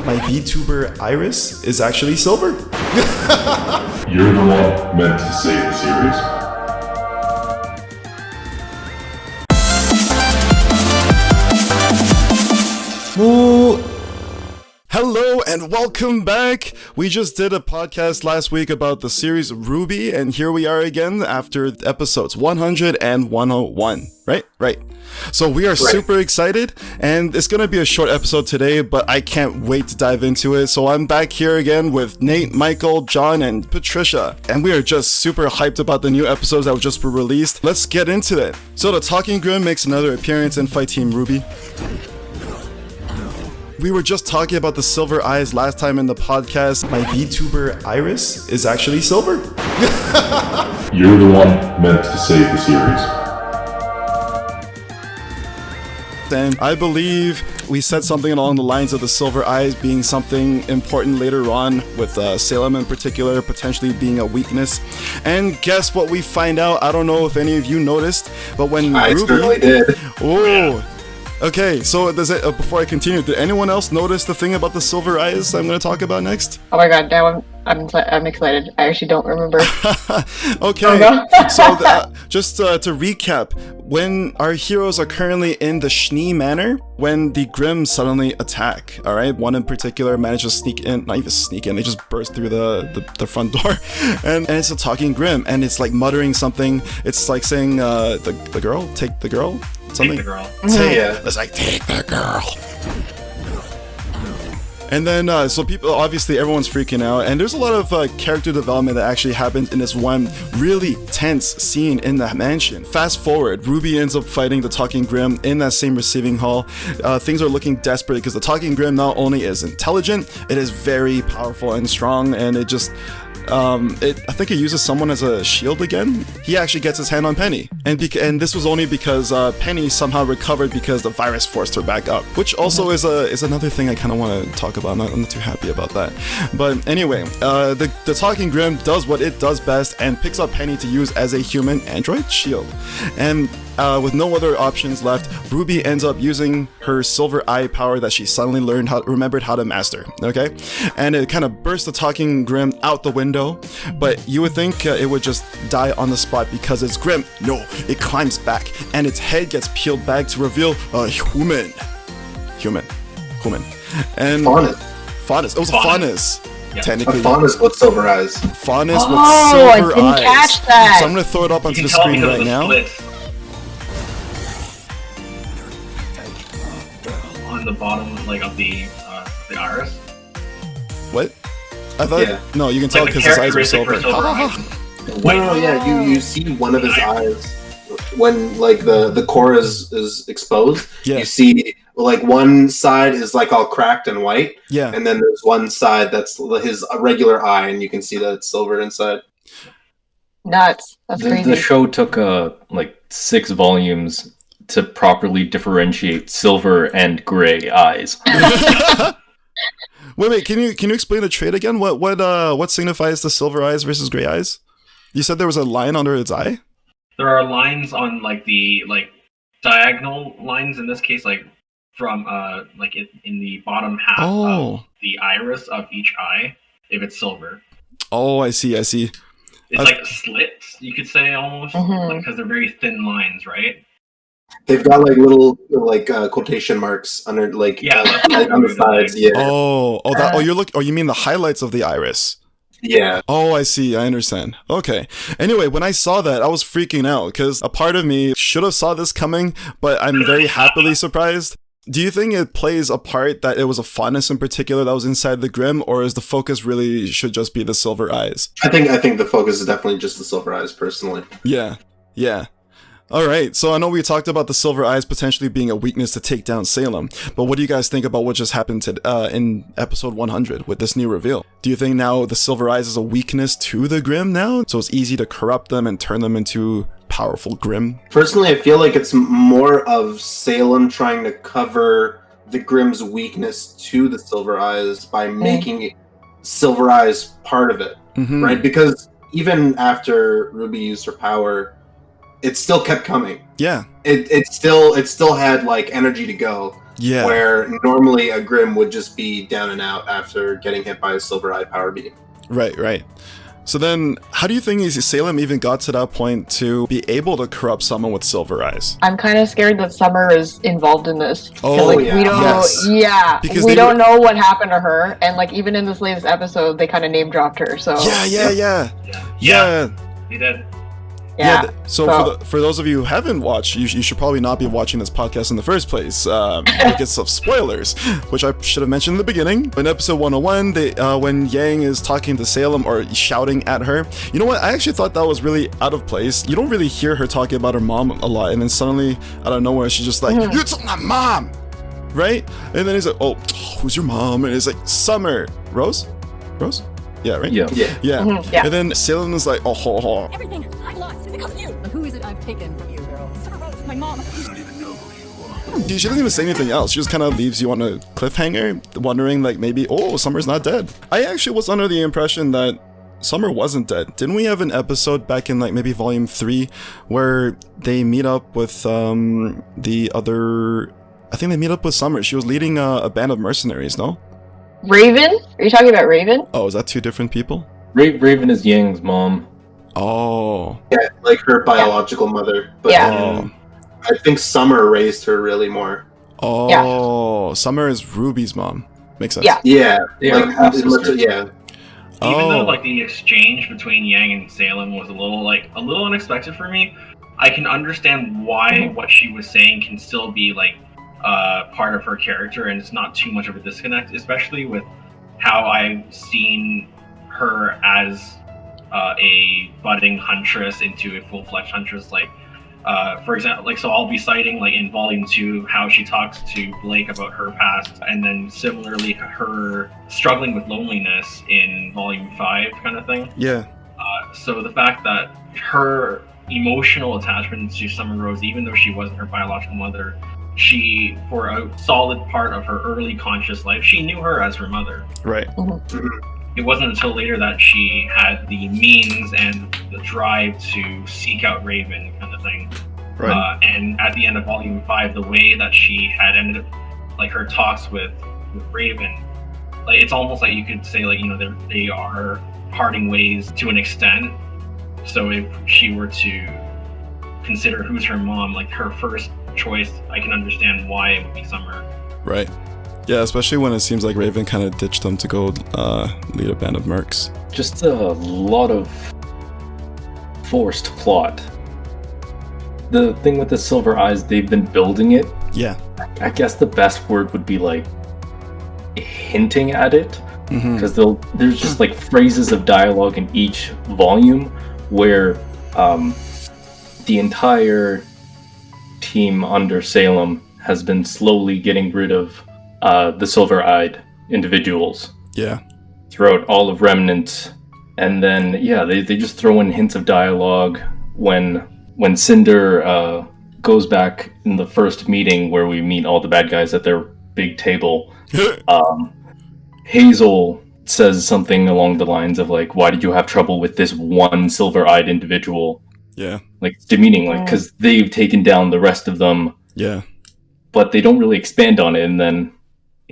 my VTuber Iris is actually silver. You're the one meant to save the series. Hello and welcome back. We just did a podcast last week about the series RWBY, and here we are again after episodes 100 and 101. Right. So we are super excited, and it's going to be a short episode today, but I can't wait to dive into it. So I'm back here again with Nate, Michael, John, and Patricia, and we are just super hyped about the new episodes that were just released. Let's get into it. So the Talking Grimm makes another appearance in Fight Team RWBY. We were just talking about the silver eyes last time in the podcast. My VTuber Iris is actually silver. You're the one meant to save the series. And I believe we said something along the lines of the silver eyes being something important later on, with Salem in particular potentially being a weakness. And guess what we find out? I don't know if any of you noticed, but when I RWBY... certainly did. Oh, okay, so does it, before I continue, did anyone else notice the thing about the silver eyes I'm going to talk about next? Oh my god, now I'm excited. I actually don't remember. Okay, so just to recap, when our heroes are currently in the Schnee Manor, when the Grimm suddenly attack, alright? One in particular manages to sneak in, not even sneak in, they just burst through the front door, and it's a talking Grimm, and it's like muttering something. It's like saying, the girl, take the girl? Something. Take the girl. It's like, take the girl. And then, so people, obviously everyone's freaking out, and there's a lot of character development that actually happens in this one really tense scene in the mansion. Fast forward, RWBY ends up fighting the Talking Grimm in that same receiving hall. Things are looking desperate because the Talking Grimm not only is intelligent, it is very powerful and strong, and it just... I think it uses someone as a shield again. He actually gets his hand on Penny, and this was only because Penny somehow recovered because the virus forced her back up, which also is another thing I kind of want to talk about. I'm not too happy about that, but anyway, the Talking Grimm does what it does best and picks up Penny to use as a human android shield, and with no other options left, RWBY ends up using her silver eye power that she suddenly remembered how to master. Okay, and it kind of bursts the Talking Grimm out the window. But you would think it would just die on the spot because it's Grimm. No, it climbs back, and its head gets peeled back to reveal a human. And Faunus. It was a Faunus. Yeah. Technically. A faunus with silver eyes. Faunus with silver I didn't eyes. catch that. So I'm going to throw it up onto the screen right now. On the bottom, like of the iris. What? I thought no, you can tell because his eyes are silver. No, yeah, you see one of his eyes when like the core is exposed. Yeah. You see like one side is like all cracked and white. Yeah. And then there's one side that's his regular eye, and you can see that it's silver inside. Nuts. That's crazy. The show took like 6 volumes to properly differentiate silver and gray eyes. Wait, can you explain the trait again? What signifies the silver eyes versus gray eyes? You said there was a line under its eye? There are lines on like the diagonal lines in this case, like from in the bottom half of the iris of each eye, if it's silver. Oh, I see. It's like slits, you could say, almost, because they're very thin lines, right? They've got like little quotation marks under on the sides. Yeah. You mean the highlights of the iris? Yeah. Oh, I see. I understand. Okay. Anyway, when I saw that, I was freaking out because a part of me should have saw this coming, but I'm very happily surprised. Do you think it plays a part that it was a Faunus in particular that was inside the Grimm, or is the focus really should just be the silver eyes? I think the focus is definitely just the silver eyes, personally. Yeah. Alright, so I know we talked about the silver eyes potentially being a weakness to take down Salem, but what do you guys think about what just happened in episode 100 with this new reveal? Do you think now the silver eyes is a weakness to the Grimm now, so it's easy to corrupt them and turn them into powerful Grimm? Personally, I feel like it's more of Salem trying to cover the Grimm's weakness to the silver eyes by making silver eyes part of it, right? Because even after RWBY used her power, it still kept coming. Yeah. It still had like energy to go. Yeah. Where normally a Grimm would just be down and out after getting hit by a silver-eyed power beam. Right. So then, how do you think Salem even got to that point to be able to corrupt someone with silver eyes? I'm kind of scared that Summer is involved in this. Oh, yeah. We don't, yes. Because we don't know what happened to her, and like even in this latest episode, they kind of name dropped her. So Yeah. He did. Yeah. So for those of you who haven't watched, you should probably not be watching this podcast in the first place because of spoilers, which I should have mentioned in the beginning. In episode 101, when Yang is talking to Salem or shouting at her, you know what? I actually thought that was really out of place. You don't really hear her talking about her mom a lot, and then suddenly, out of nowhere, she's just like, "You took my mom!" Right? And then he's like, "Oh, who's your mom?" And it's like, "Summer. Rose? Yeah, right? Yeah. Yeah. And then Salem is like, oh. Everything I've lost is because of you. Who is it I've taken from you, girl? Summer Rose, my mom. You don't even know who you are. She doesn't even say anything else. She just kind of leaves you on a cliffhanger, wondering like maybe, Summer's not dead. I actually was under the impression that Summer wasn't dead. Didn't we have an episode back in like maybe volume 3 where they meet up with the other... I think they meet up with Summer. She was leading a band of mercenaries, no? Raven? Are you talking about Raven? Oh, is that two different people? Raven is Yang's mom. Oh. Yeah, like her biological mother. But I think Summer raised her really more. Oh, Summer is Ruby's mom. Makes sense. Yeah. They like, are half-sisters. yeah. Even though like the exchange between Yang and Salem was a little unexpected for me, I can understand why what she was saying can still be like part of her character, and it's not too much of a disconnect, especially with how I've seen her as a budding huntress into a full-fledged huntress. Like, for example, like, so I'll be citing like in volume 2 how she talks to Blake about her past, and then similarly her struggling with loneliness in volume 5 kind of thing. Yeah. So the fact that her emotional attachment to Summer Rose, even though she wasn't her biological mother, she, for a solid part of her early conscious life, she knew her as her mother. Right. It wasn't until later that she had the means and the drive to seek out Raven, kind of thing. Right. And at the end of volume 5, the way that she had ended up, like her talks with Raven, like it's almost like you could say, like, you know, they are parting ways to an extent. So if she were to consider who's her mom, like her first choice, I can understand why it would be Summer. Right. Yeah, especially when it seems like Raven kind of ditched them to go lead a band of mercs. Just a lot of forced plot. The thing with the silver eyes, they've been building it. Yeah. I guess the best word would be like hinting at it, because there's just like phrases of dialogue in each volume where the entire team under Salem has been slowly getting rid of the silver-eyed individuals. Yeah. Throughout all of Remnant. And then, they just throw in hints of dialogue when Cinder goes back in the first meeting where we meet all the bad guys at their big table. Hazel says something along the lines of like, why did you have trouble with this one silver-eyed individual? Yeah. Like, demeaning, like, because they've taken down the rest of them. Yeah. But they don't really expand on it, and then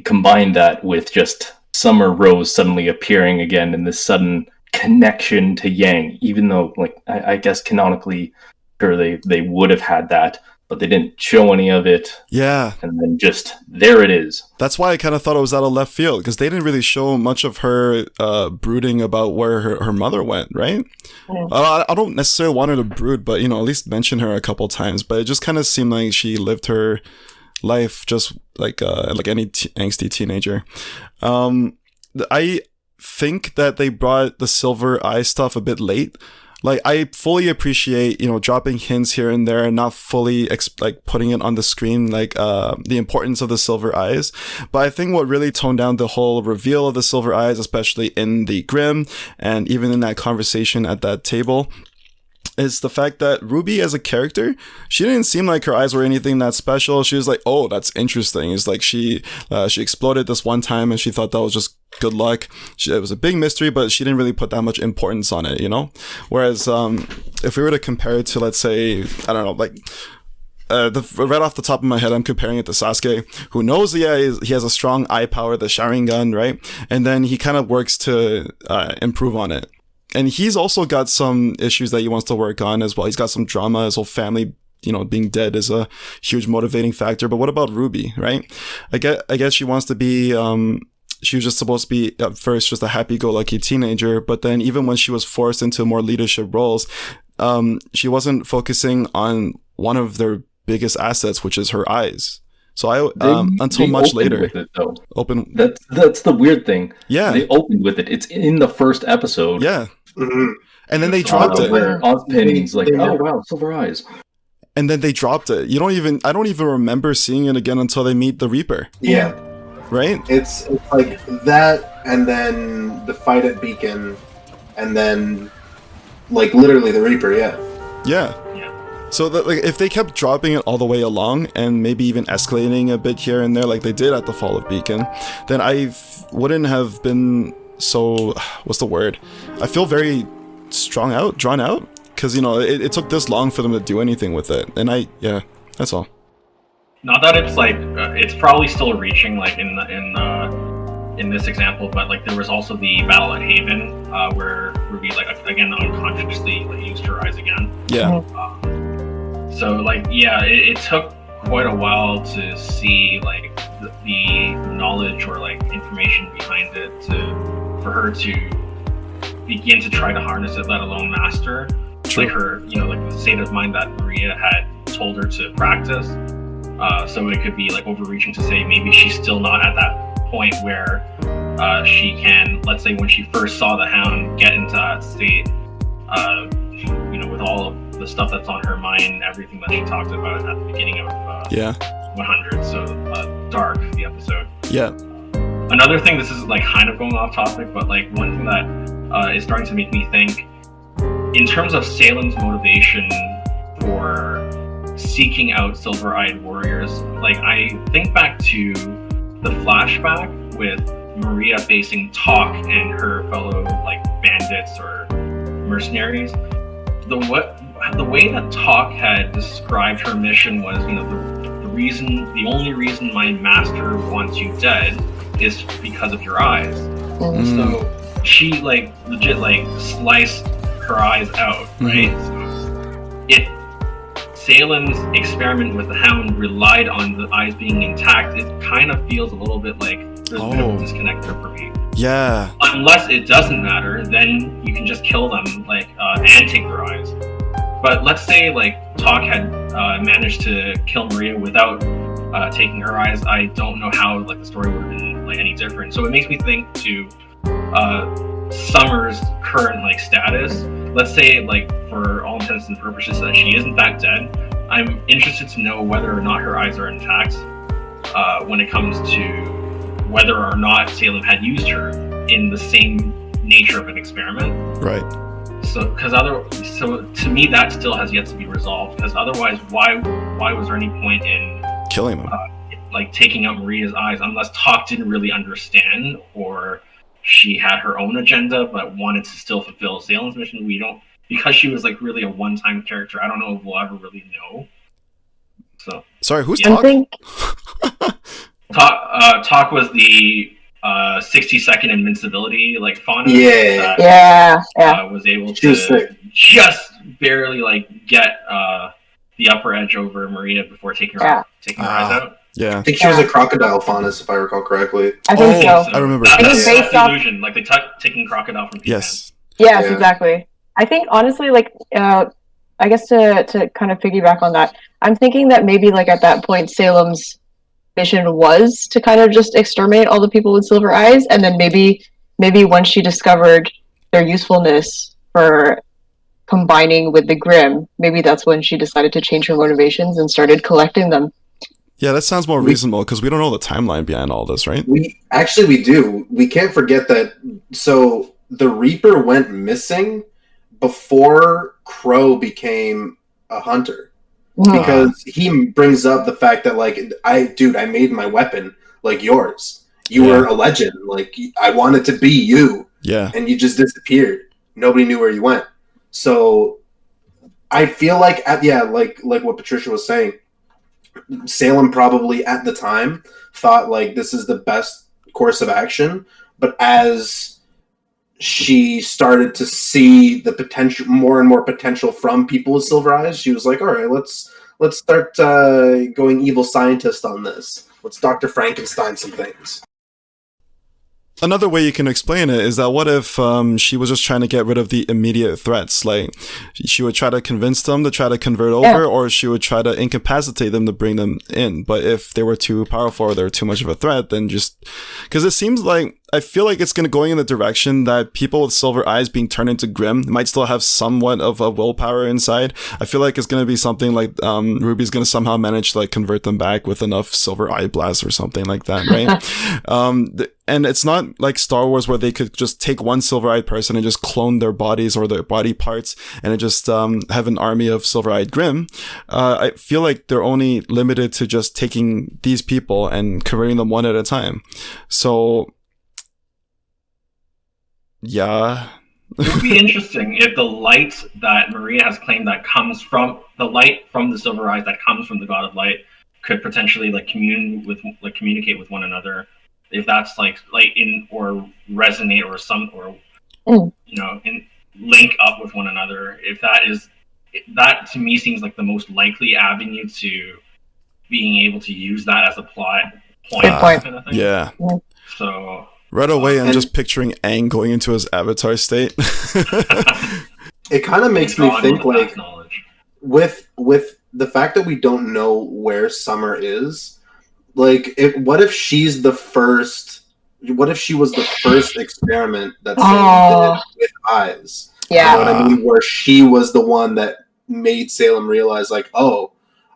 combine that with just Summer Rose suddenly appearing again in this sudden connection to Yang, even though, like, I guess canonically, sure, they would have had that, but they didn't show any of it. Yeah. And then just, there it is. That's why I kind of thought it was out of left field, because they didn't really show much of her brooding about where her mother went, right? I don't necessarily want her to brood, but, you know, at least mention her a couple times, but it just kind of seemed like she lived her life just like any angsty teenager. I think that they brought the silver eye stuff a bit late. Like, I fully appreciate, you know, dropping hints here and there and not fully putting it on the screen, like the importance of the silver eyes. But I think what really toned down the whole reveal of the silver eyes, especially in the Grimm and even in that conversation at that table, is the fact that RWBY as a character, she didn't seem like her eyes were anything that special. She was like, oh, that's interesting. It's like she exploded this one time and she thought that was just good luck. It was a big mystery, but she didn't really put that much importance on it, you know? Whereas if we were to compare it to, let's say, I don't know, like right off the top of my head, I'm comparing it to Sasuke, who knows he has a strong eye power, the Sharingan, right? And then he kind of works to improve on it. And he's also got some issues that he wants to work on as well. He's got some drama. His whole family, being dead is a huge motivating factor. But what about RWBY, right? I guess she wants to be... she was just supposed to be at first just a happy-go-lucky teenager, but then even when she was forced into more leadership roles, she wasn't focusing on one of their biggest assets, which is her eyes. So until much later, with it, though. Open. That's the weird thing. Yeah, they opened with it. It's in the first episode. Yeah, mm-hmm. And then they dropped it. Where Ozpenny's like, oh wow, silver eyes. And then they dropped it. I don't even remember seeing it again until they meet the Reaper. Yeah. Right? It's like that, and then the fight at Beacon, and then like literally the Reaper. Yeah. So that, like, if they kept dropping it all the way along and maybe even escalating a bit here and there like they did at the Fall of Beacon, then I wouldn't have been so, what's the word? I feel very drawn out, because it took this long for them to do anything with it, and that's all. Not that it's like it's probably still reaching like in this example, but like there was also the battle at Haven where RWBY like again unconsciously like used her eyes again. Yeah. So like it took quite a while to see like the knowledge or like information behind it for her to begin to try to harness it, let alone master. True. Like her, like the state of mind that Maria had told her to practice. So it could be like overreaching to say maybe she's still not at that point where she can, let's say when she first saw the Hound, get into that state, with all of the stuff that's on her mind, everything that she talked about at the beginning of 100, so Dark, the episode. Yeah. Another thing, this is like kind of going off topic, but like one thing that is starting to make me think, in terms of Salem's motivation for seeking out silver-eyed warriors, like I think back to the flashback with Maria facing Talk and her fellow like bandits or mercenaries. The way that Talk had described her mission was, the only reason my master wants you dead is because of your eyes. So she like legit like sliced her eyes out, right? So Salem's experiment with the Hound relied on the eyes being intact. It kind of feels a little bit like there's a bit of a disconnect there for me. Yeah. Unless it doesn't matter, then you can just kill them, and take their eyes. But let's say Talk had managed to kill Maria without taking her eyes. I don't know how the story would have been any different. So it makes me think to Summer's current status. Let's say for all intents and purposes that she isn't that dead. I'm interested to know whether or not her eyes are intact when it comes to whether or not Salem had used her in the same nature of an experiment. Right. So to me that still has yet to be resolved, because otherwise why was there any point in killing them? Taking out Maria's eyes, unless Talk didn't really understand, or she had her own agenda but wanted to still fulfill Salem's mission. We don't, because she was really a one-time character. I don't know if we'll ever really know. So sorry, who's Talk? Talk was the 60-second invincibility fauna. Was able to just barely get the upper edge over Maria before taking her eyes out. Yeah, I think she was a crocodile faunus, if I recall correctly. I think so. I remember. That's the illusion. They taking crocodile from people. Yes, exactly. I think honestly, I guess to kind of piggyback on that, I'm thinking that maybe at that point Salem's mission was to kind of just exterminate all the people with silver eyes, and then maybe once she discovered their usefulness for combining with the Grimm, maybe that's when she decided to change her motivations and started collecting them. Yeah, that sounds more reasonable, because we don't know the timeline behind all this, right? We do. We can't forget that. So the Reaper went missing before Crow became a hunter. Because he brings up the fact that I made my weapon like yours. You were a legend. I wanted to be you. Yeah. And you just disappeared. Nobody knew where you went. So I feel like what Patricia was saying, Salem probably at the time thought like this is the best course of action, but as she started to see the potential, more and more potential from people with silver eyes, she was like, all right, let's start going evil scientist on this. Let's Dr. Frankenstein some things. Another way you can explain it is that what if she was just trying to get rid of the immediate threats? Like, she would try to convince them to try to convert over, or she would try to incapacitate them to bring them in. But if they were too powerful or they were too much of a threat, then just... Because it seems like... I feel like it's going in the direction that people with silver eyes being turned into Grimm might still have somewhat of a willpower inside. I feel like it's going to be something like Ruby's going to somehow manage to like convert them back with enough silver eye blasts or something like that, right? And it's not like Star Wars where they could just take one silver-eyed person and just clone their bodies or their body parts and it just have an army of silver-eyed Grimm. I feel like they're only limited to just taking these people and converting them one at a time. So... yeah. It would be interesting if the light that Maria has claimed that comes from the light from the silver eyes that comes from the God of Light could potentially like communicate with one another. If that's like in or resonate or you know, link up with one another. If that to me seems like the most likely avenue to being able to use that as a plot point. Kind of thing. Yeah. So. Right away, I'm just picturing Aang going into his avatar state. It kind of makes me think, like, with the fact that we don't know where Summer is, like, what if she's the first? What if she was the first experiment that Salem did with eyes? Yeah, you know what I mean? Where she was the one that made Salem realize, like, oh,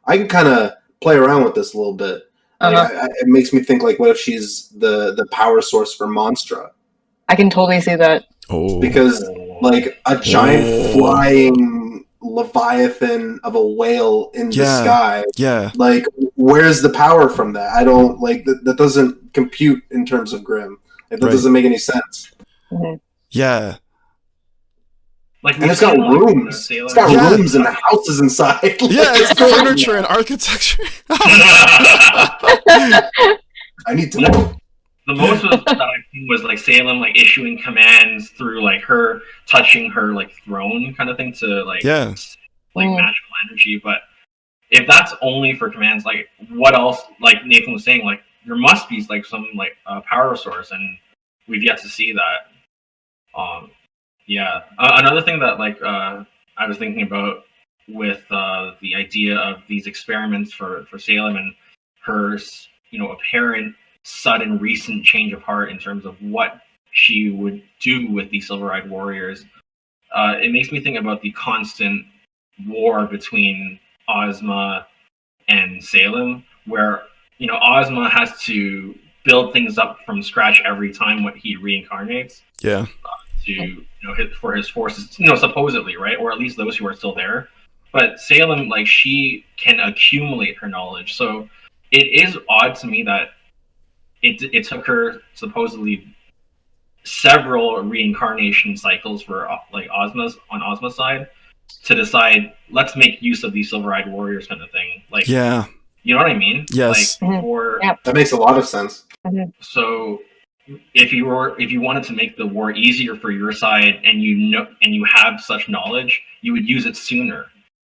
I can kind of play around with this a little bit. Like, it makes me think, like, what if she's the power source for Monstra? I can totally see that. Because, like, a giant flying leviathan of a whale in the sky, like, where's the power from that? I don't, like, that doesn't compute in terms of Grimm. Like, that doesn't make any sense. Mm-hmm. Yeah. Like, and it's got rooms. It's got rooms and the houses inside. Yeah, it's furniture and architecture. I need to know. The most that I've seen was like Salem like issuing commands through like her touching her like throne kind of thing to like magical energy. But if that's only for commands, like what else? Like Nathan was saying, like there must be like some like power source, and we've yet to see that. Yeah. Another thing that like I was thinking about with the idea of these experiments for Salem and her, you know, apparent sudden recent change of heart in terms of what she would do with the silver-eyed warriors, it makes me think about the constant war between Ozma and Salem, where, you know, Ozma has to build things up from scratch every time when he reincarnates. Yeah. To, you know, for his forces, you know, supposedly, right? Or at least those who are still there. But Salem, like, she can accumulate her knowledge. So it is odd to me that it took her supposedly several reincarnation cycles for like Ozma's side to decide, let's make use of these silver-eyed warriors kind of thing. Like, yeah, you know what I mean? Yes. Like, or that makes a lot of sense. So if you wanted to make the war easier for your side and you have such knowledge, you would use it sooner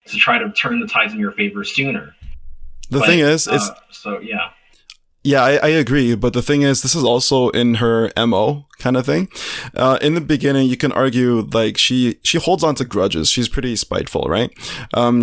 to try to turn the tides in your favor sooner. The thing is, it's so yeah. Yeah, I agree, but the thing is, this is also in her MO kind of thing. In the beginning, you can argue, like, she holds on to grudges. She's pretty spiteful, right?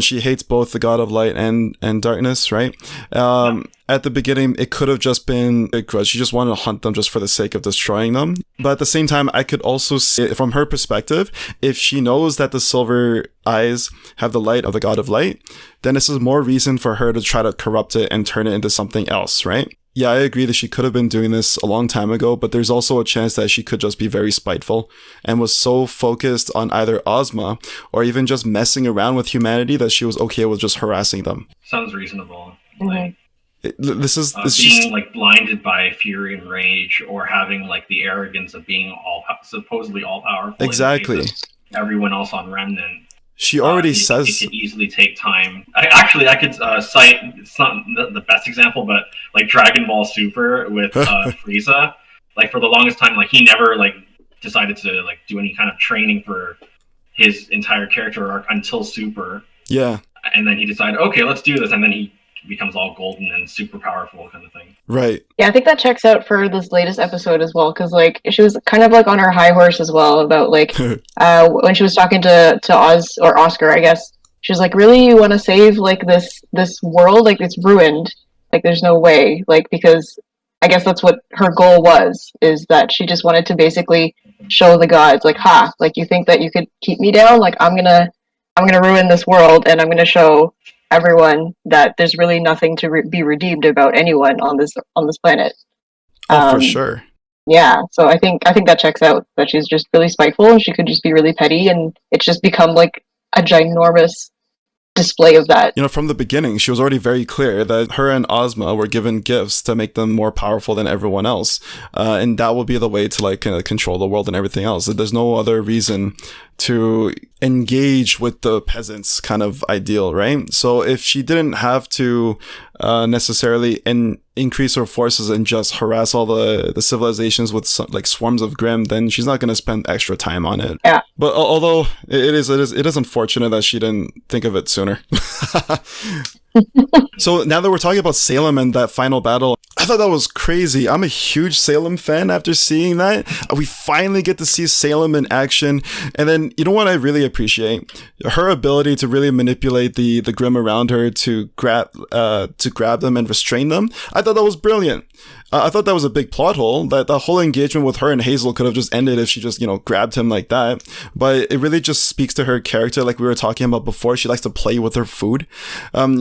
She hates both the God of Light and darkness, right? At the beginning, it could have just been a grudge. She just wanted to hunt them just for the sake of destroying them. But at the same time, I could also see, from her perspective, if she knows that the silver eyes have the light of the God of Light, then this is more reason for her to try to corrupt it and turn it into something else, right? Yeah, I agree that she could have been doing this a long time ago, but there's also a chance that she could just be very spiteful and was so focused on either Ozma or even just messing around with humanity that she was okay with just harassing them. Sounds reasonable. Like, this is being just like blinded by fury and rage, or having like the arrogance of being supposedly all powerful. Exactly. Everyone else on Remnant. She already it says could easily take time. I could cite, it's not the best example, but like Dragon Ball Super with Frieza. Like for the longest time, like he never like decided to like do any kind of training for his entire character arc until Super. Yeah. And then he decided, okay, let's do this, and then he becomes all golden and super powerful kind of thing. Right. Yeah, I think that checks out for this latest episode as well, because like she was kind of like on her high horse as well about like when she was talking to Oz or Oscar, I guess. She was like, really, you want to save like this world? Like it's ruined. Like there's no way. Like because I guess that's what her goal was, is that she just wanted to basically show the gods like, ha, like you think that you could keep me down? Like I'm gonna ruin this world, and I'm gonna show everyone that there's really nothing to be redeemed about anyone on this planet. For sure. Yeah, so I think that checks out, that she's just really spiteful and she could just be really petty, and it's just become like a ginormous display of that. You know, from the beginning, she was already very clear that her and Ozma were given gifts to make them more powerful than everyone else, and that will be the way to like control the world and everything else. There's no other reason to engage with the peasants kind of ideal, right? So if she didn't have to necessarily increase her forces and just harass all the civilizations with like swarms of Grimm, then she's not going to spend extra time on it. Yeah. But although it is unfortunate that she didn't think of it sooner. So now that we're talking about Salem and that final battle, I thought that was crazy. I'm a huge Salem fan after seeing that. We finally get to see Salem in action. And then, you know what I really appreciate? Her ability to really manipulate the Grimm around her to grab them and restrain them. I thought that was brilliant. I thought that was a big plot hole, that the whole engagement with her and Hazel could have just ended if she just, grabbed him like that. But it really just speaks to her character, like we were talking about before. She likes to play with her food.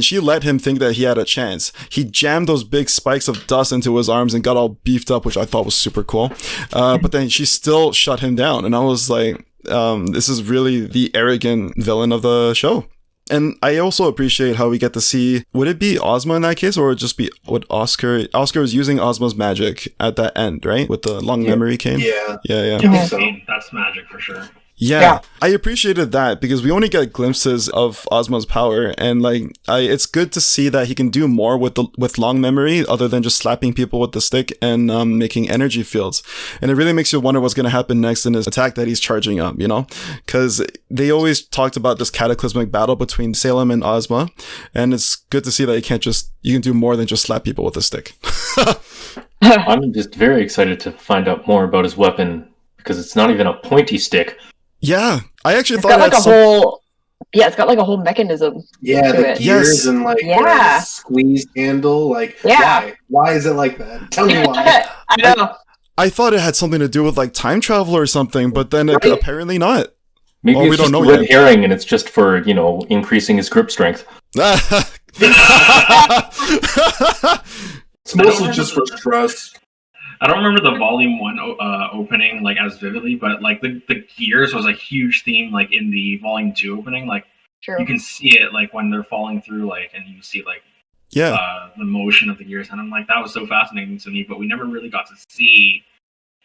She let him think that he had a chance. He jammed those big spikes of dust into his arms and got all beefed up, which I thought was super cool. But then she still shut him down. And I was like, this is really the arrogant villain of the show. And I also appreciate how we get to see, would it be Ozma in that case, or would it just be what Oscar was using Ozma's magic at that end, right? With the long memory cane? Yeah. Yeah. I think so. That's magic for sure. Yeah, I appreciated that because we only get glimpses of Ozma's power, and it's good to see that he can do more with long memory other than just slapping people with the stick and making energy fields. And it really makes you wonder what's going to happen next in his attack that he's charging up, because they always talked about this cataclysmic battle between Salem and Ozma, and it's good to see that you can do more than just slap people with a stick. I'm just very excited to find out more about his weapon, because it's not even a pointy stick. Yeah, I actually thought it's got like a whole mechanism. Yeah, the gears and the squeeze handle. Why is it like that? Tell me why. I know. I thought it had something to do with like time travel or something, but then apparently not. Maybe it's just a red herring, and it's just for increasing his grip strength. It's mostly just for stress. I don't remember the Volume 1 opening as vividly, but the gears was a huge theme in the Volume 2 opening. True. You can see it when they're falling through and you see the motion of the gears, and I'm that was so fascinating to me, but we never really got to see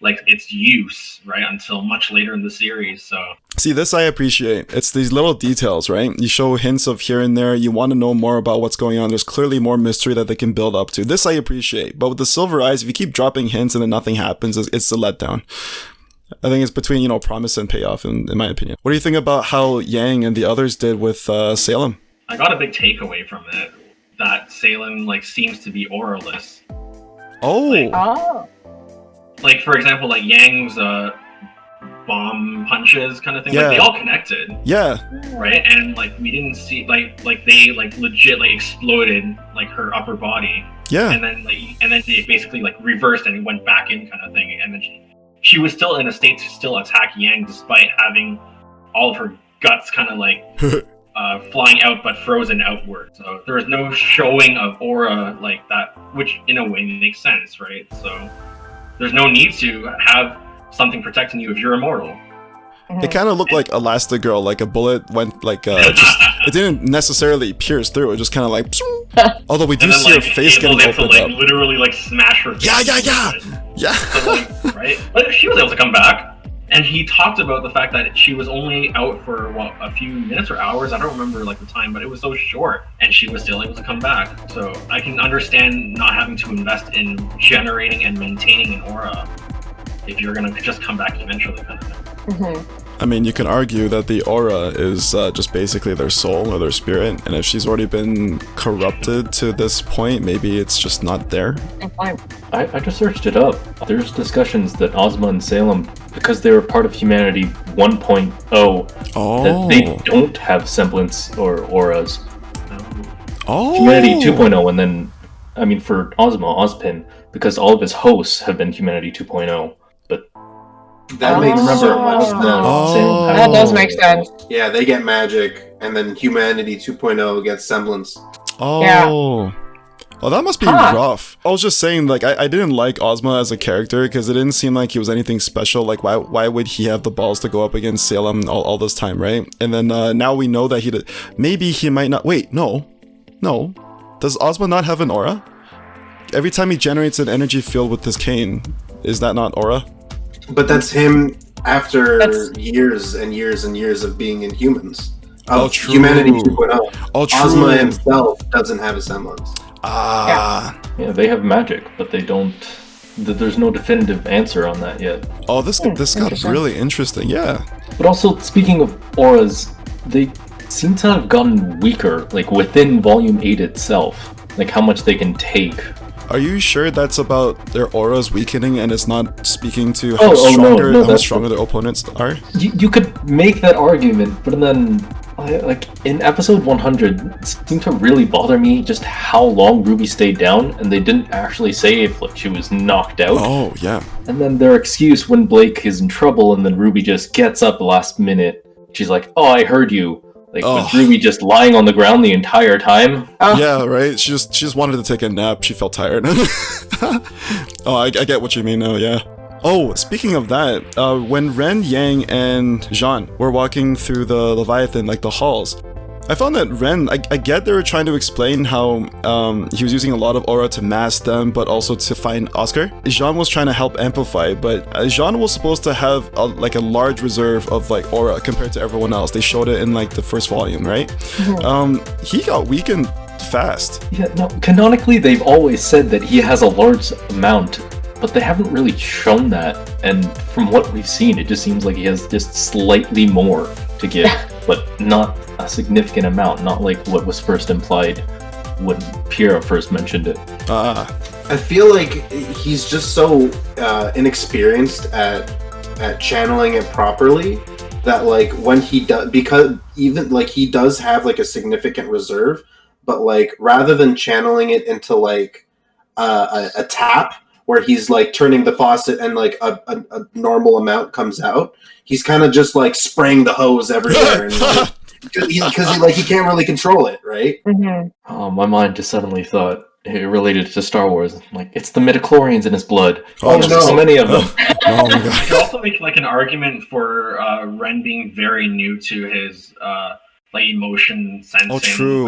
its use until much later in the series. So see, this I appreciate. It's these little details, right? You show hints of here and there. You want to know more about what's going on. There's clearly more mystery that they can build up to. This I appreciate. But with the Silver Eyes, if you keep dropping hints and then nothing happens, it's a letdown. I think it's between promise and payoff, in my opinion. What do you think about how Yang and the others did with Salem? I got a big takeaway from it, that Salem seems to be auraless. Oh. For example, Yang's bomb punches kind of thing. They all connected. Yeah. Right, and we didn't see they legit exploded her upper body. Yeah. And then they basically reversed and went back in kind of thing. And then she was still in a state to still attack Yang despite having all of her guts kind of flying out but frozen outward. So there was no showing of aura like that, which in a way makes sense, right? So there's no need to have something protecting you if you're immortal. It kind of looked like Elastigirl, a bullet went it didn't necessarily pierce through, it just kind of although we do see her face getting opened up. Literally smash her face. Yeah. So, right? But she was able to come back And he talked about the fact that she was only out for a few minutes or hours. I don't remember like the time, but it was so short, and she was still able to come back. So I can understand not having to invest in generating and maintaining an aura if you're gonna just come back eventually, kind of thing. Mm-hmm. I mean, you can argue that the aura is just basically their soul or their spirit, and if she's already been corrupted to this point, maybe it's just not there. I just searched it up. There's discussions that Ozma and Salem, because they were part of Humanity 1.0, that they don't have semblance or auras. Humanity 2.0, and then, I mean, for Ozma, Ozpin, because all of his hosts have been Humanity 2.0, but that makes so much sense. That does make sense. Yeah, they get magic, and then Humanity 2.0 gets semblance. Well, that must be rough. I was just saying, like, I didn't like Ozma as a character because it didn't seem like he was anything special. Like, why would he have the balls to go up against Salem all this time, right? And then now we know that maybe he might not. Wait, no. Does Ozma not have an aura? Every time he generates an energy field with his cane, is that not aura? But that's him after years and years and years of being in humans. True. Humanity 2.0. True. Ozma himself doesn't have a semblance. Yeah, they have magic, but they don't. There's no definitive answer on that yet. This got really interesting. Yeah. But also, speaking of auras, they seem to have gotten weaker, like within Volume 8 itself, like how much they can take. Are you sure that's about their auras weakening and it's not speaking to how stronger their opponents are? You could make that argument, but then, like, in episode 100, it seemed to really bother me just how long Ruby stayed down, and they didn't actually say if like she was knocked out. Oh, yeah. And then their excuse when Blake is in trouble, and then Ruby just gets up last minute. She's like, "Oh, I heard you." Like, was Ruby just lying on the ground the entire time? Yeah, right? She just wanted to take a nap. She felt tired. I get what you mean now, yeah. Oh, speaking of that, when Ren, Yang, and Jean were walking through the Leviathan, like the halls, I found that Ren, I get they were trying to explain how he was using a lot of aura to mask them, but also to find Oscar. Jean was trying to help amplify, but Jean was supposed to have a large reserve of like aura compared to everyone else. They showed it in like the first volume, right? Mm-hmm. He got weakened fast. Yeah, no, canonically they've always said that he has a large amount, but they haven't really shown that, and from what we've seen, it just seems like he has just slightly more to give, but not a significant amount, not like what was first implied when Piera first mentioned it. I feel like he's just so inexperienced at channeling it properly that like when he does, because even like he does have like a significant reserve, but like rather than channeling it into like a tap where he's like turning the faucet and like a normal amount comes out, he's kind of just like spraying the hose everywhere and like, because he can't really control it, right? Mm-hmm. Oh, my mind just suddenly thought it related to Star Wars. Like, it's the midichlorians in his blood. There's so many of them. Oh my god. You could also make like an argument for Ren being very new to his like emotion sensing,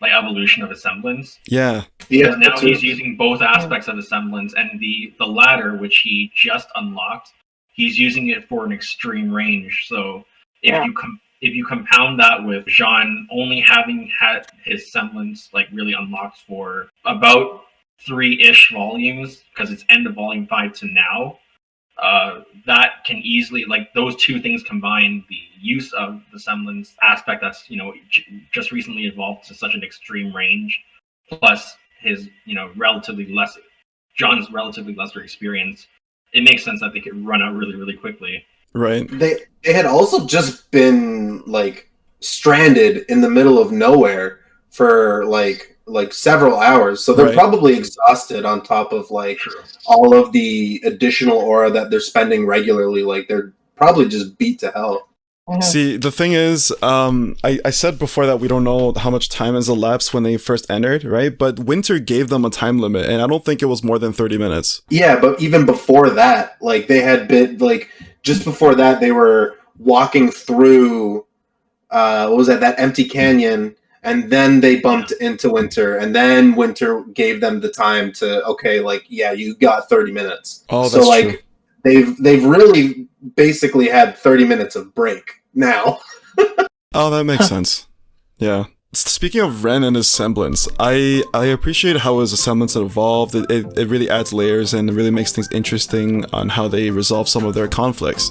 like evolution of his semblance. Yeah. Because now he's using both aspects of his semblance, and the latter, which he just unlocked, he's using it for an extreme range. So if you compound that with Jean only having had his semblance like really unlocked for about 3-ish volumes, because it's end of volume 5 to now, that can easily, like, those two things combined, the use of the semblance aspect that's, you know, just recently evolved to such an extreme range, plus his, you know, John's relatively lesser experience, it makes sense that they could run out really, really quickly. Right. They had also just been like stranded in the middle of nowhere for like several hours, so they're probably exhausted on top of like all of the additional aura that they're spending regularly. Like they're probably just beat to hell. See, the thing is, I said before that we don't know how much time has elapsed when they first entered, right? But Winter gave them a time limit, and I don't think it was more than 30 minutes. Yeah, but even before that, like they had been like just before that they were walking through what was that empty canyon, and then they bumped into Winter, and then Winter gave them the time to you got 30 minutes. Oh, that's so like true. they've really basically had 30 minutes of break now. Oh, that makes sense. Yeah. Speaking of Ren and his semblance, I appreciate how his semblance evolved. It really adds layers and it really makes things interesting on how they resolve some of their conflicts.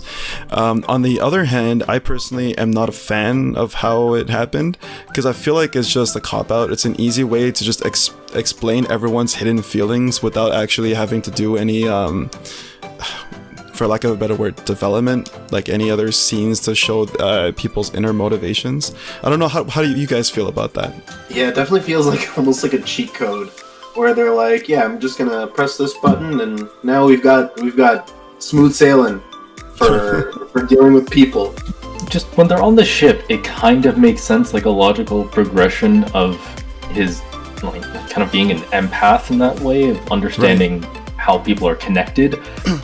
On the other hand, I personally am not a fan of how it happened because I feel like it's just a cop-out. It's an easy way to just explain everyone's hidden feelings without actually having to do any for lack of a better word, development, like any other scenes to show people's inner motivations. I don't know, how do you guys feel about that? Yeah, it definitely feels like almost like a cheat code, where they're like, yeah, I'm just gonna press this button, and now we've got smooth sailing for dealing with people. Just when they're on the ship, it kind of makes sense, like a logical progression of his, like, kind of being an empath in that way, of understanding how people are connected,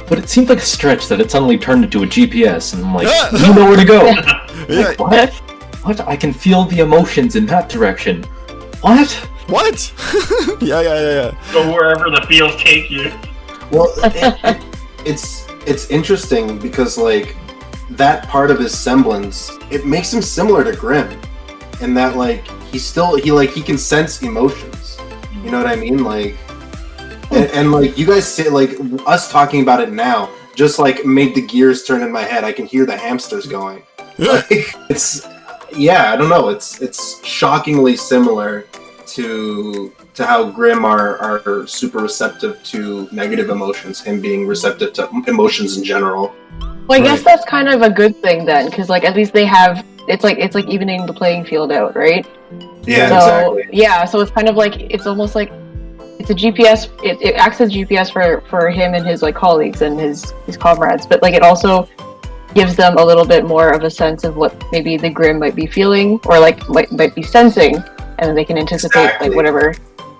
but it seems like a stretch that it suddenly turned into a GPS, and I'm like, you know where to go. Like, what? I can feel the emotions in that direction. What? Yeah. Go wherever the feels take you. Well, it's interesting because, like, that part of his semblance, it makes him similar to Grimm, in that, like, he can sense emotions. You know what I mean? Like, and like, you guys say, like, us talking about it now just like made the gears turn in my head. I can hear the hamsters going. Like, I don't know. It's shockingly similar to how Grimm are super receptive to negative emotions, him being receptive to emotions in general. Well, I guess that's kind of a good thing then, because like at least they have it's like evening the playing field out, right? Yeah, so, exactly. Yeah, so it's kind of like it's almost like it's a GPS. It acts as GPS for him and his like colleagues and his comrades, but like it also gives them a little bit more of a sense of what maybe the Grimm might be feeling or like might be sensing, and then they can anticipate like whatever.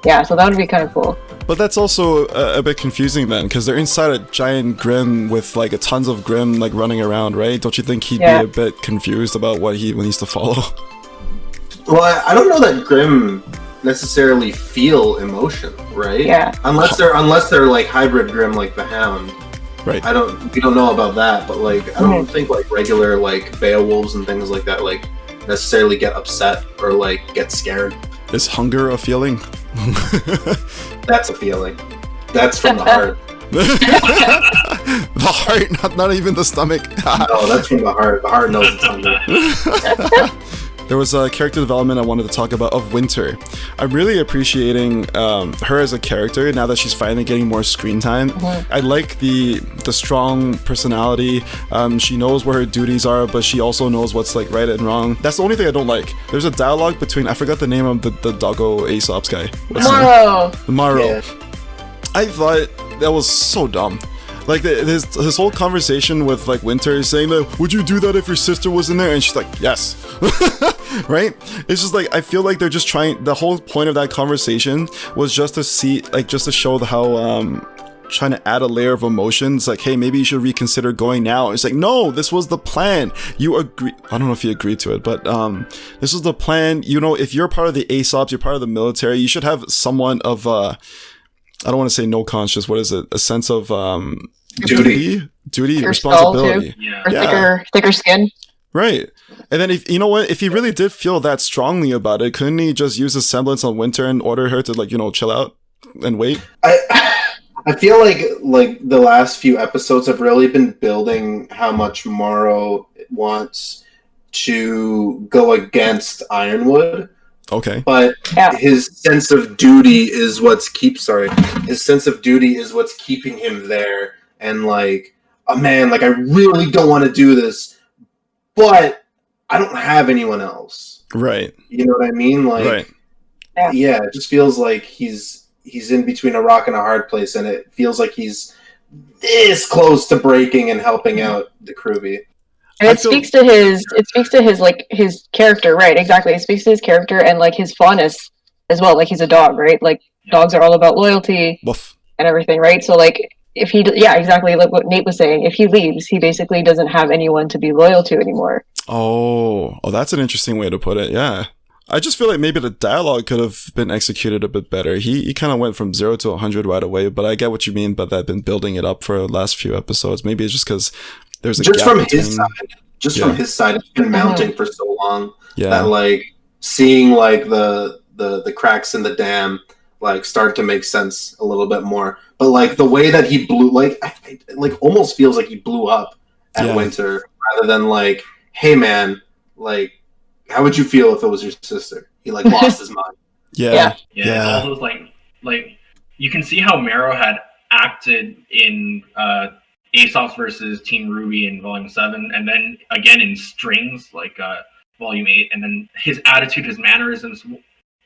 Yeah, so that would be kind of cool. But that's also a bit confusing then, because they're inside a giant Grimm with like tons of Grimm like running around, right? Don't you think he'd be a bit confused about what he needs to follow? Well, I don't know that Grimm necessarily feel emotion, right? Yeah. Unless they're like hybrid Grimm, like the Hound. Right. We don't know about that, but like I don't think like regular like Beowulfs and things like that like necessarily get upset or like get scared. Is hunger a feeling? That's a feeling. That's from the heart. The heart, not even the stomach. No, that's from the heart. The heart knows it's hungry. There was a character development I wanted to talk about of Winter. I'm really appreciating her as a character now that she's finally getting more screen time. Mm-hmm. I like the strong personality. She knows where her duties are, but she also knows what's like right and wrong. That's the only thing I don't like. There's a dialogue between, I forgot the name of the doggo Aesop's guy. Morrow. Yeah. I thought that was so dumb. Like his whole conversation with like Winter saying that, would you do that if your sister was in there? And she's like, yes. Right? It's just like, I feel like they're just trying, the whole point of that conversation was just to see, like, just to show how trying to add a layer of emotions, like, hey, maybe you should reconsider going now. It's like, no, this was the plan. You agree. I don't know if you agreed to it, but this was the plan. You know, if you're part of the Aesops, you're part of the military, you should have somewhat of I don't want to say no conscience. What is it? A sense of duty, responsibility, or thicker skin. Right. And then if you know what, if he really did feel that strongly about it, couldn't he just use his semblance on Winter and order her to, like, you know, chill out and wait? I feel like the last few episodes have really been building how much Morrow wants to go against Ironwood. Okay. But his sense of duty is what's keeping him there, and like, oh man, like I really don't want to do this, but I don't have anyone else. Right. You know what I mean? Like, yeah, it just feels like he's in between a rock and a hard place, and it feels like he's this close to breaking and helping out the Crewbie. And it speaks to his like his character, right? Exactly. It speaks to his character and like his fondness as well. Like he's a dog, right? Like dogs are all about loyalty Woof. And everything, right? So like if he, exactly like what Nate was saying. If he leaves, he basically doesn't have anyone to be loyal to anymore. Oh, that's an interesting way to put it. Yeah, I just feel like maybe the dialogue could have been executed a bit better. He kind of went from 0 to 100 right away, but I get what you mean by that. Been building it up for the last few episodes. Maybe it's just because there's a just gap from between... his side. From his side, it's been mounting for so long that like seeing like the cracks in the dam like start to make sense a little bit more. But like the way that he blew, like I like almost feels like he blew up at Winter rather than like, hey man, like how would you feel if it was your sister? He like lost his mind. Yeah. All those like you can see how Marrow had acted in Aesop's versus Team RWBY in Volume 7, and then again in Strings, like Volume 8, and then his attitude, his mannerisms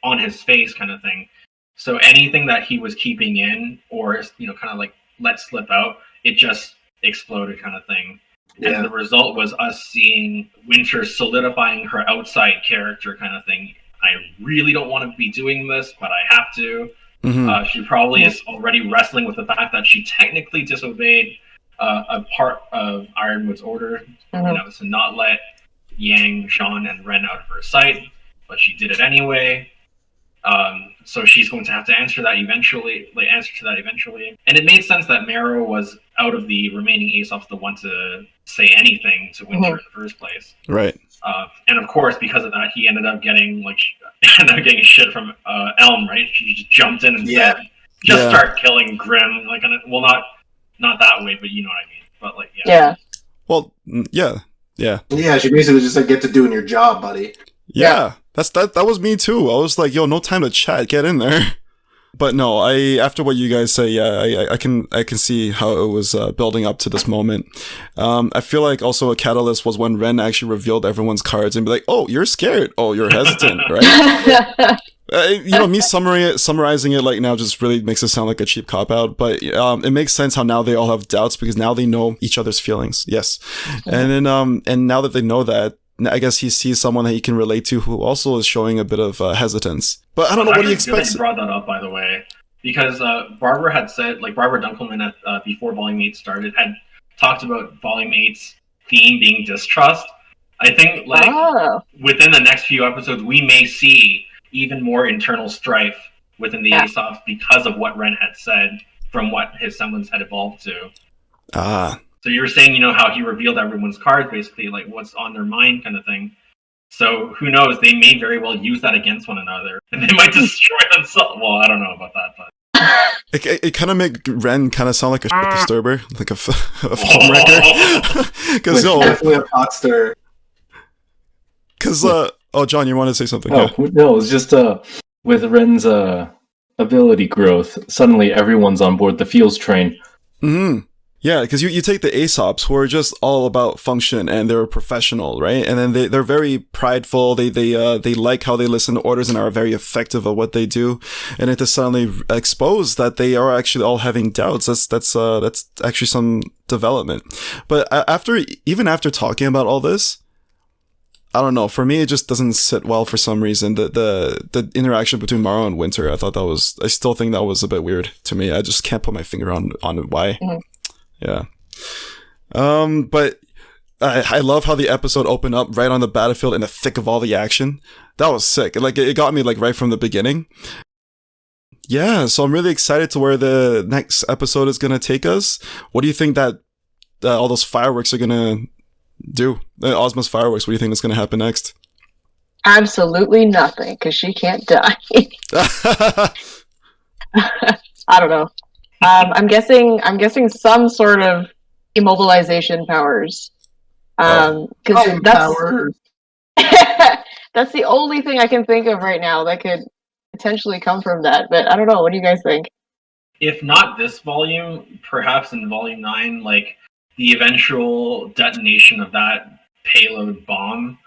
on his face kind of thing. So anything that he was keeping in or, you know, kind of like let slip out, it just exploded kind of thing. Yeah. And the result was us seeing Winter solidifying her outside character kind of thing. I really don't want to be doing this, but I have to. Mm-hmm. She probably is already wrestling with the fact that she technically disobeyed a part of Ironwood's order, you know, to not let Yang, Jean, and Ren out of her sight, but she did it anyway. So she's going to have to answer to that eventually. And it made sense that Marrow was out of the remaining Aesop's the one to say anything to Winter in the first place. Right. And of course, because of that, he ended up getting shit from Elm. Right? She just jumped in and said, start killing Grimm. Like, well, not that way, but you know what I mean. But like, yeah. Well, yeah. Yeah, she basically just said, "Get to doing your job, buddy." Yeah. That was me too. I was like, yo, no time to chat, get in there. But no, after what you guys say, I can see how it was building up to this moment. I feel like also a catalyst was when Ren actually revealed everyone's cards and be like, oh, you're scared. Oh, you're hesitant, right? You know, me summarizing it like now just really makes it sound like a cheap cop-out, but it makes sense how now they all have doubts because now they know each other's feelings. Yes. And then and now that they know that, I guess he sees someone that he can relate to who also is showing a bit of hesitance. But I don't know what he expects. You brought that up, by the way, because Barbara had said, like Barbara Dunkelman before Volume 8 started, had talked about Volume 8's theme being distrust. I think within the next few episodes, we may see even more internal strife within the Aesop's because of what Ren had said from what his semblance had evolved to. So you were saying, you know, how he revealed everyone's cards, basically, like what's on their mind kind of thing. So who knows? They may very well use that against one another, and they might destroy themselves. Well, I don't know about that, but it kind of make Ren kind of sound like a shit disturber, like a homewrecker. Because definitely a pot stirrer. Because John, you want to say something? No, it's just with Ren's ability growth, suddenly everyone's on board the feels train. Mm-hmm. Yeah, because you take the Aesop's who are just all about function and they're professional, right? And then they're very prideful. They like how they listen to orders and are very effective at what they do. And it to suddenly expose that they are actually all having doubts. That's actually some development. But even after talking about all this, I don't know. For me, it just doesn't sit well for some reason. The interaction between Marrow and Winter, I still think that was a bit weird to me. I just can't put my finger on why. Mm-hmm. Yeah. But I love how the episode opened up right on the battlefield in the thick of all the action. That was sick. Like, it got me like right from the beginning. Yeah, so I'm really excited to where the next episode is going to take us. What do you think that all those fireworks are going to do? Ozma's fireworks, what do you think is going to happen next? Absolutely nothing, because she can't die. I don't know. I'm guessing some sort of immobilization powers. Because that's the only thing I can think of right now that could potentially come from that. But I don't know. What do you guys think? If not this volume, perhaps in Volume 9, like the eventual detonation of that payload bomb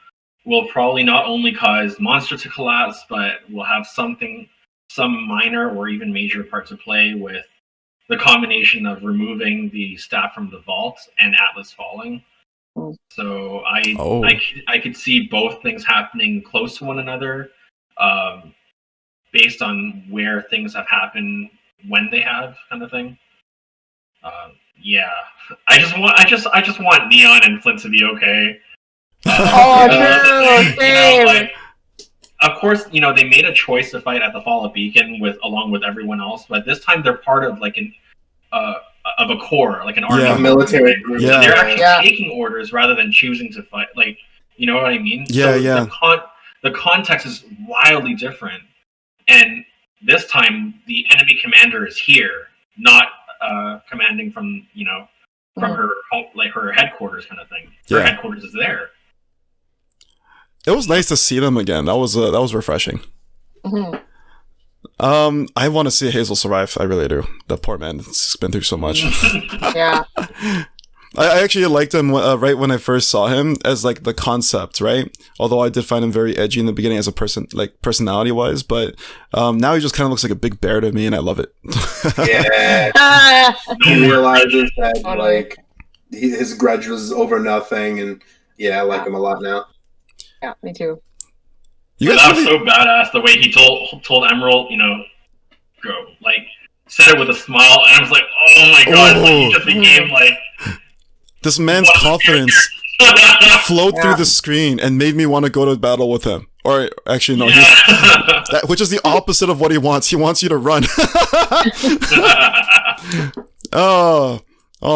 will probably not only cause Monster to collapse, but will have some minor or even major part to play with the combination of removing the staff from the vault and Atlas falling. So I could see both things happening close to one another, based on where things have happened when they have, kind of thing. Yeah, I just want Neon and Flint to be okay. True. Same. of course, you know, they made a choice to fight at the Fall of Beacon along with everyone else, but this time they're part of like of a corps, like an army, military group. So they're actually taking orders rather than choosing to fight. Like, you know what I mean? Yeah, so the context is wildly different, and this time the enemy commander is here, not commanding from her like her headquarters kind of thing. Her headquarters is there. It was nice to see them again. That was refreshing. I want to see Hazel survive. I really do. That poor man. He's been through so much. Yeah. I actually liked him right when I first saw him as like the concept, right? Although I did find him very edgy in the beginning as a person, like personality wise, but now he just kind of looks like a big bear to me, and I love it. Yeah. He realizes that like his grudge was over nothing, and I like him a lot now. Yeah, me too. That was so badass the way he told Emerald, go. Like, said it with a smile, and I was like, oh my god, like, he just became like... This man's confidence flowed through the screen and made me want to go to battle with him. Or, actually, no, which is the opposite of what he wants. He wants you to run. Oh,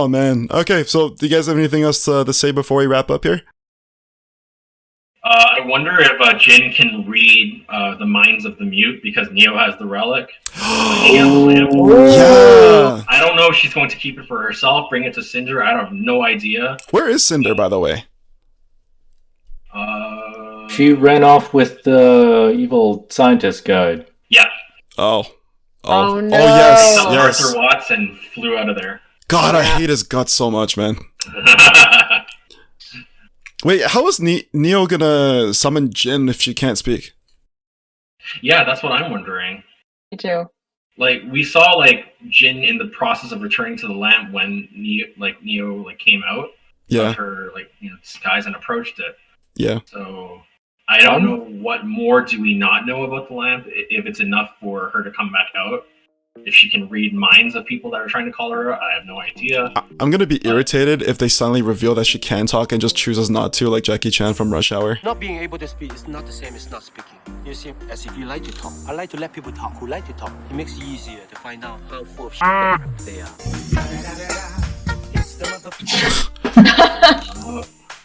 man. Okay, so do you guys have anything else to say before we wrap up here? I wonder if Jin can read the minds of the mute because Neo has the relic. Yeah. I don't know if she's going to keep it for herself, bring it to Cinder. I have no idea. Where is Cinder, by the way? She ran off with the evil scientist guy. Yeah. Oh no. Yes. Arthur Watts and flew out of there. God, I hate his guts so much, man. Wait, how is Neo gonna summon Jin if she can't speak? Yeah, that's what I'm wondering. Me too. Like, we saw like Jin in the process of returning to the lamp when Neo came out of her disguise and approached it. Yeah. So I don't know what more do we not know about the lamp, if it's enough for her to come back out. If she can read minds of people that are trying to call her out, I have no idea. I'm gonna be irritated if they suddenly reveal that she can talk and just chooses not to, like Jackie Chan from Rush Hour. Not being able to speak is not the same as not speaking. You see, as if you like to talk. I like to let people talk who like to talk. It makes it easier to find out how full of shit they are.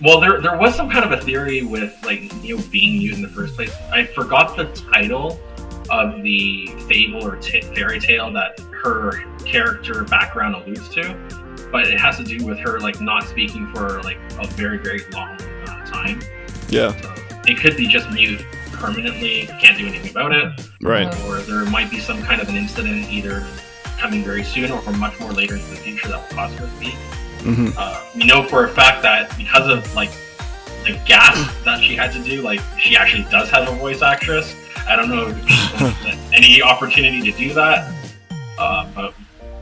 Well, there was some kind of a theory with like Neo being mute in the first place. I forgot the title of the fable or fairy tale that her character background alludes to, but it has to do with her like not speaking for like a very, very long time. Yeah. So it could be just mute permanently, can't do anything about it. Right. Or there might be some kind of an incident either coming very soon or much more later into the future that will cause her to speak. We know for a fact that because of like the gasp that she had to do, like she actually does have a voice actress. I don't know if she's any opportunity to do that, but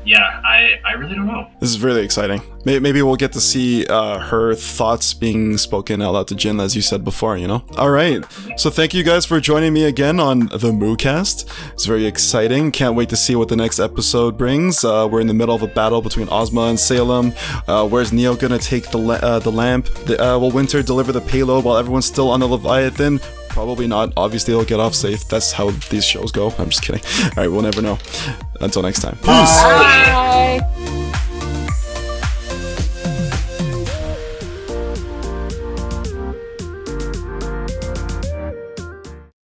yeah, I really don't know. This is really exciting. Maybe we'll get to see her thoughts being spoken out loud to Jin, as you said before, All right, so thank you guys for joining me again on the Moocast. It's very exciting. Can't wait to see what the next episode brings. We're in the middle of a battle between Ozma and Salem. Where's Neo gonna take the lamp? Will Winter deliver the payload while everyone's still on the Leviathan? Probably not. Obviously, they'll get off safe. That's how these shows go. I'm just kidding. All right, we'll never know. Until next time. Peace. Bye.